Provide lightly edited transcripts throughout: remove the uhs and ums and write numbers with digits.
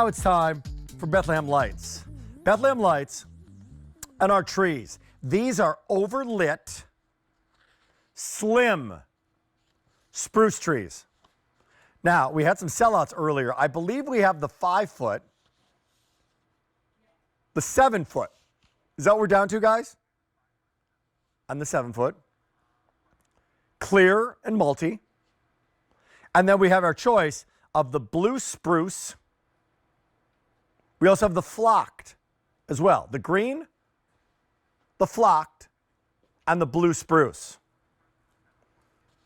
Now it's time for Bethlehem lights. Bethlehem lights and our trees. These are overlit, slim spruce trees. Now, we had some sellouts earlier. I believe we have the 5-foot, the 7-foot. Is that what we're down to, guys? And the 7-foot. Clear and multi. And then we have our choice of the blue spruce. We also have the flocked as well. The green, the flocked, and the blue spruce.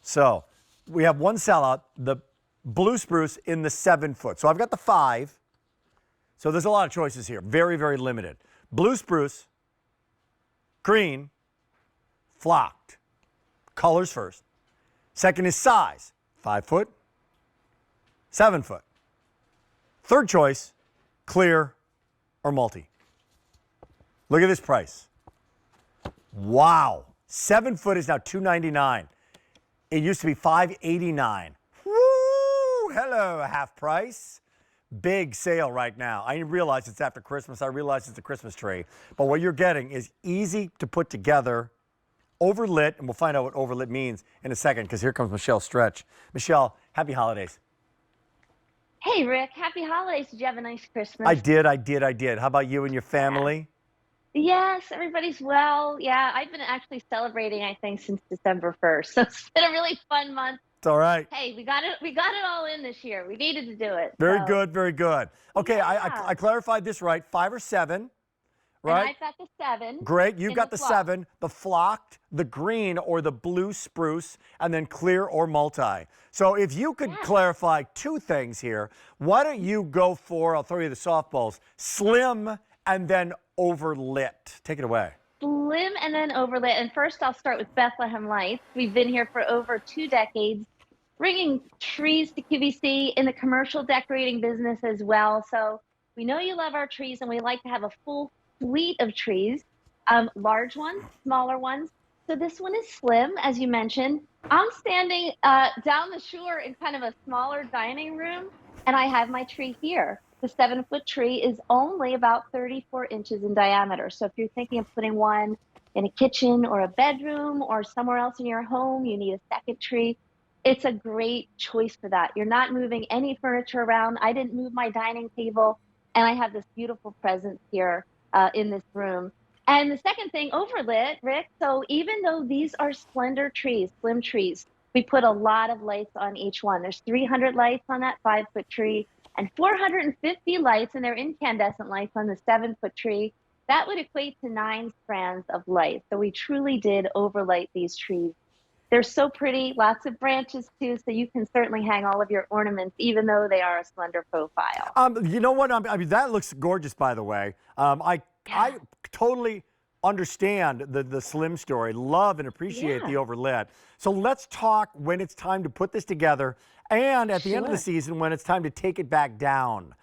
So we have one sellout, the blue spruce in the 7-foot. So I've got the 5. So there's a lot of choices here. Very, very limited. Blue spruce, green, flocked. Colors first. Second is size. 5-foot, 7-foot. Third choice, clear or multi. Look at this price. Wow. 7-foot is now $299. It used to be $589. Woo! Hello, half price. Big sale right now. I realize it's after Christmas. I realize it's a Christmas tree. But what you're getting is easy to put together, overlit, and we'll find out what overlit means in a second because here comes Michelle Stretch. Michelle, happy holidays. Hey, Rick. Happy holidays. Did you have a nice Christmas? I did. How about you and your family? Yes, everybody's well. Yeah, I've been actually celebrating, I think, since December 1st. So it's been a really fun month. It's all right. Hey, we got it all in this year. We needed to do it. Very good, very good. Okay, Yeah. I clarified this right. 5 or 7, right? And I've got the 7. Great. You've got the flock. 7, the flocked, the green or the blue spruce, and then clear or multi. So if you could clarify 2 things here, why don't you go for, I'll throw you the softballs, slim and then overlit. Take it away. Slim and then overlit. And first, I'll start with Bethlehem Lights. We've been here for over 2 decades, bringing trees to QVC in the commercial decorating business as well. So we know you love our trees, and we like to have a full fleet of trees, large ones, smaller ones. So this one is slim, as you mentioned. I'm standing down the shore in kind of a smaller dining room, and I have my tree here. The 7-foot tree is only about 34 inches in diameter. So if you're thinking of putting one in a kitchen or a bedroom or somewhere else in your home, you need a second tree. It's a great choice for that. You're not moving any furniture around. I didn't move my dining table, and I have this beautiful presence here in this room. And the second thing, overlit, Rick. So even though these are slender trees, slim trees, we put a lot of lights on each one. There's 300 lights on that 5-foot tree and 450 lights, and they're incandescent lights on the 7-foot tree. That would equate to 9 strands of light. So we truly did overlight these trees. They're so pretty, lots of branches too, so you can certainly hang all of your ornaments, even though they are a slender profile. You know what? I mean, that looks gorgeous, by the way. I totally understand the slim story. Love and appreciate the overlit. So let's talk when it's time to put this together, and at the end of the season when it's time to take it back down.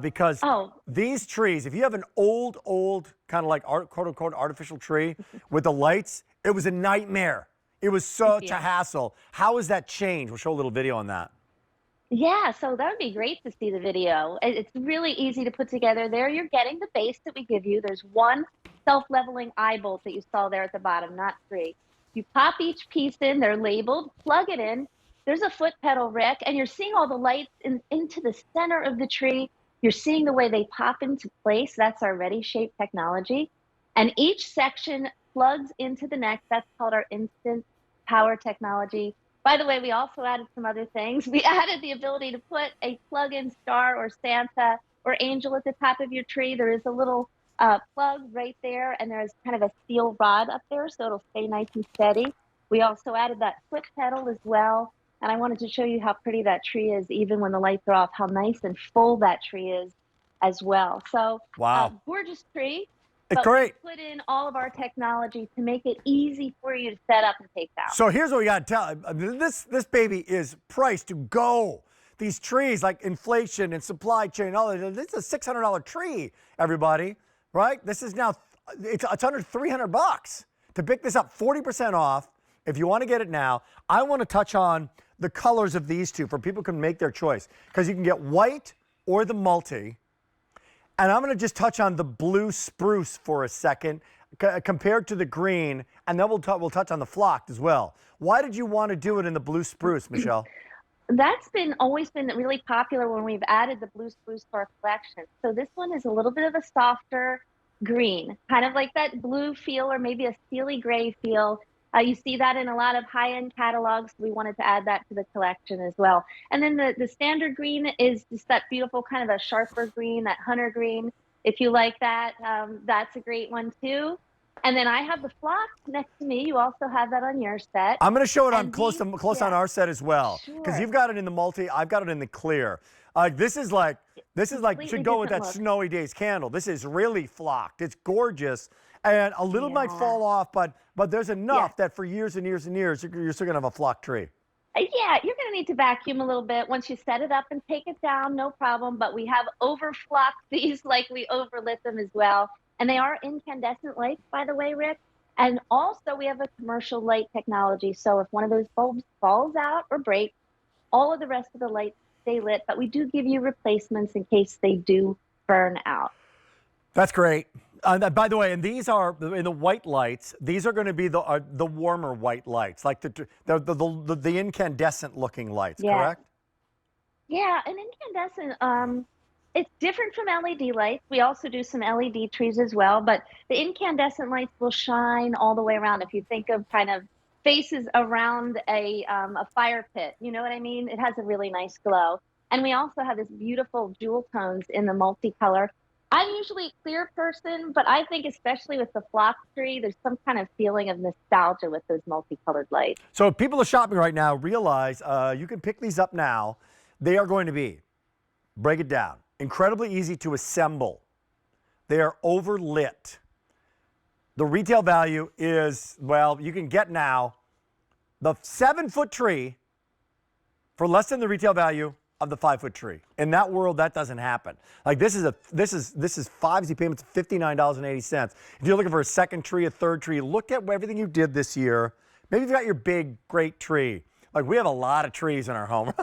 Because these trees, if you have an old kind of like quote-unquote artificial tree with the lights, it was a nightmare. It was such a hassle. How has that changed? We'll show a little video on that. Yeah, so that would be great to see the video. It's really easy to put together. There you're getting the base that we give you. There's one self-leveling eye bolt that you saw there at the bottom, not 3. You pop each piece in, they're labeled, plug it in. There's a foot pedal, Rick, and you're seeing all the lights into the center of the tree. You're seeing the way they pop into place. That's our Ready Shape technology. And each section plugs into the next. That's called our instant power technology. By the way, we also added some other things. We added the ability to put a plug-in star or Santa or angel at the top of your tree. There is a little plug right there, and there's kind of a steel rod up there, so it'll stay nice and steady. We also added that foot pedal as well, and I wanted to show you how pretty that tree is, even when the lights are off, how nice and full that tree is as well. So, gorgeous tree. But Great. we put in all of our technology to make it easy for you to set up and take down. So here's what we got to tell. I mean, this baby is priced to go. These trees, like inflation and supply chain, all that, this is a $600 tree, everybody, right? This is now, it's under $300 to pick this up, 40% off. If you want to get it now, I want to touch on the colors of these two for people who can make their choice, because you can get white or the multi, And I'm going to just touch on the blue spruce for a second compared to the green, and then we'll touch on the flocked as well. Why did you want to do it in the blue spruce, Michelle? That's always been really popular when we've added the blue spruce to our collection. So this one is a little bit of a softer green, kind of like that blue feel or maybe a steely gray feel. You see that in a lot of high-end catalogs. We wanted to add that to the collection as well. And then the standard green is just that beautiful kind of a sharper green, that hunter green. If you like that, that's a great one too. And then I have the flock next to me. You also have that on your set. I'm going to show it on And close yeah, on our set as well, because sure. you've got it in the multi. I've got it in the clear. This is like Completely should go with that different look. snowy days candle. This is really flocked. It's gorgeous, and a little might Yeah. fall off, but there's enough that for years and years and years you're still going to have a flocked tree. Yeah, you're going to need to vacuum a little bit once you set it up and take it down, no problem. But we have overflocked these like we overlit them as well. And they are incandescent lights, by the way, Rick. And also we have a commercial light technology. So if one of those bulbs falls out or breaks, all of the rest of the lights stay lit. But we do give you replacements in case they do burn out. That's great. By the way, and these are in the white lights. These are going to be the warmer white lights, like the incandescent looking lights. Yeah. Correct? Yeah, an incandescent, it's different from LED lights. We also do some LED trees as well, but the incandescent lights will shine all the way around. If you think of kind of faces around a fire pit, you know what I mean? It has a really nice glow. And we also have this beautiful jewel tones in the multicolor. I'm usually a clear person, but I think especially with the flock tree, there's some kind of feeling of nostalgia with those multicolored lights. So if people are shopping right now, realize you can pick these up now. They are going to be, break it down, incredibly easy to assemble. They are overlit. The retail value is, well, you can get now the 7-foot tree for less than the retail value of the 5-foot tree. In that world, that doesn't happen. Like this is 5 easy payments of $59.80. If you're looking for a second tree, a third tree, look at everything you did this year. Maybe you've got your big, great tree. Like we have a lot of trees in our home.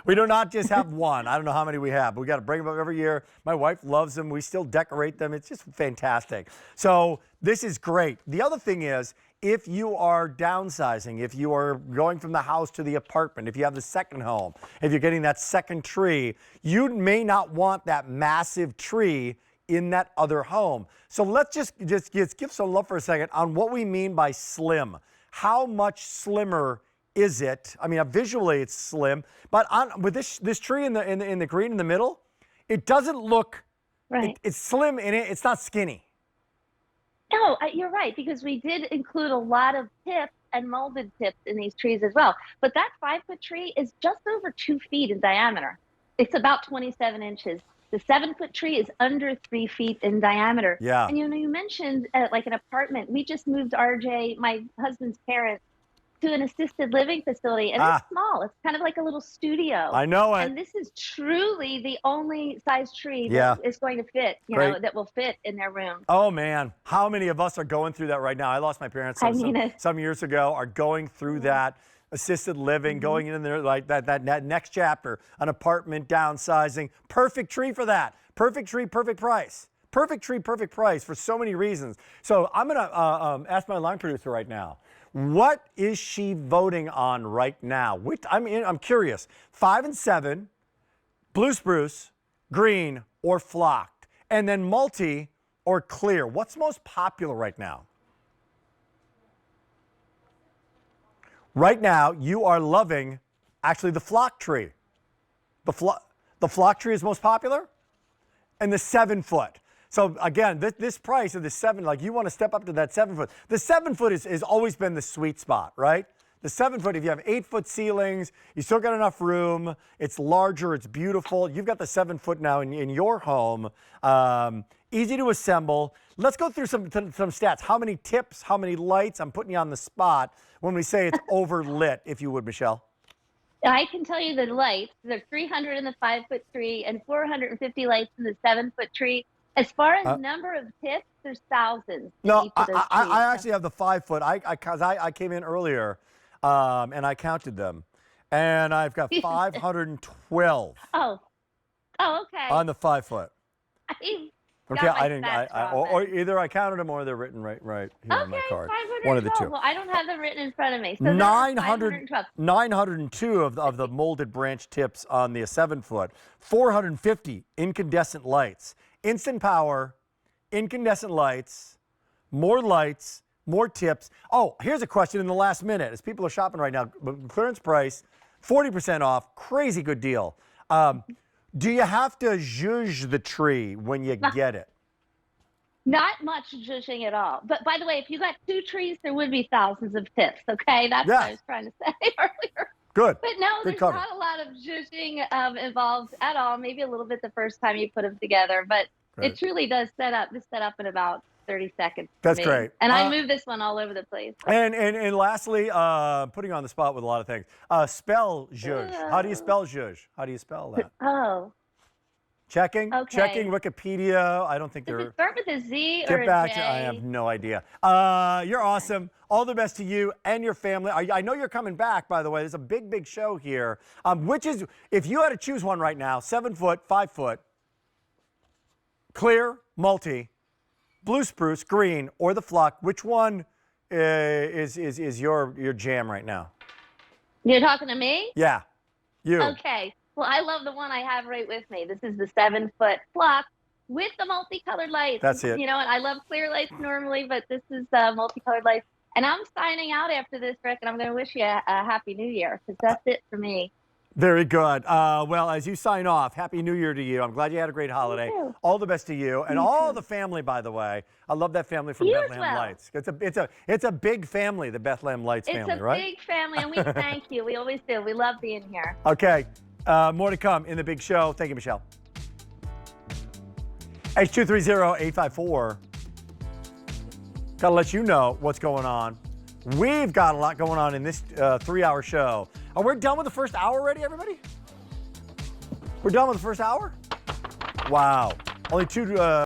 We do not just have one. I don't know how many we have, but we got to bring them up every year. My wife loves them. We still decorate them. It's just fantastic. So this is great. The other thing is, if you are downsizing, if you are going from the house to the apartment, if you have the second home, if you're getting that second tree, you may not want that massive tree in that other home. So let's just give some love for a second on what we mean by slim. How much slimmer is it? I mean, visually it's slim, but with this tree in the green in the middle, it doesn't look Right. it's slim in it. It's not skinny. No, you're right, because we did include a lot of tips and molded tips in these trees as well. But that 5-foot tree is just over 2 feet in diameter. It's about 27 inches. The 7-foot tree is under 3 feet in diameter. Yeah. And you mentioned like an apartment. We just moved RJ, my husband's parents, to an assisted living facility, and it's small. It's kind of like a little studio. I know it. And this is truly the only size tree that is going to fit, that will fit in their room. Oh man, how many of us are going through that right now? I lost my parents some years ago. Are going through that assisted living, going in there like that next chapter, an apartment, downsizing. Perfect tree for that. Perfect tree, perfect price. Perfect tree, perfect price for so many reasons. So I'm gonna ask my line producer right now. What is she voting on right now? I'm curious. 5 and 7, blue spruce, green, or flocked, and then multi or clear. What's most popular right now? Right now, you are loving actually the flock tree. The flock tree is most popular, and the 7-foot. So again, this price of the 7, like you want to step up to that 7-foot. The 7-foot has always been the sweet spot, right? The 7-foot, if you have 8-foot ceilings, you still got enough room. It's larger, it's beautiful. You've got the 7-foot now in your home. Easy to assemble. Let's go through some stats. How many tips? How many lights? I'm putting you on the spot when we say it's overlit, if you would, Michelle. I can tell you the lights. There's 300 in the 5-foot tree and 450 lights in the 7-foot tree. As far as number of tips, there's thousands. No, I actually have the 5-foot. I came in earlier, and I counted them, and I've got 512. Oh, okay. On the 5-foot. Okay, got my I didn't. stats wrong Or then. either I counted them or they're written right here on my Okay, card. 512. One of the two. Well, I don't have them written in front of me. So 900, 512. 902 of the molded branch tips on the 7-foot. 450 incandescent lights. Instant power, incandescent lights, more tips. Oh, here's a question in the last minute. As people are shopping right now, clearance price, 40% off. Crazy good deal. Do you have to zhuzh the tree when you get it? Not much judging at all. But by the way, if you got 2 trees, there would be thousands of tips. Okay, that's what I was trying to say earlier. Good. But no, Good there's cover. not a lot of judging involved at all. Maybe a little bit the first time you put them together, but Great. it truly does set up in about 30 seconds. That's great. And I moved this one all over the place. And lastly, putting you on the spot with a lot of things. Spell zhuzh. How do you spell zhuzh? How do you spell that? Oh. Checking? Okay. Checking Wikipedia. I don't think Does they're. it start with a Z or Get a back J? to, I have no idea. You're awesome. All the best to you and your family. I know you're coming back, by the way. There's a big show here. Which is, if you had to choose one right now, 7-foot, 5-foot, clear, multi, blue spruce, green, or the flock, which one is your jam right now? You're talking to me? Yeah, you. Okay. Well, I love the one I have right with me. This is the 7-foot flock with the multicolored lights. That's it. You know, and I love clear lights normally, but this is multicolored lights. And I'm signing out after this, Rick, and I'm going to wish you a Happy New Year, because that's it for me. Very good. Well, as you sign off, Happy New Year to you. I'm glad you had a great holiday. All the best to you and all the family, by the way. I love that family from You as Bethlehem well. Lights. It's a big family, the Bethlehem Lights family, right? It's a big family, and we thank you. We always do. We love being here. Okay. More to come in the big show. Thank you, Michelle. H230-854. Got to let you know what's going on. We've got a lot going on in this 3-hour show. Are we done with the first hour already, everybody? We're done with the first hour? Wow. Only two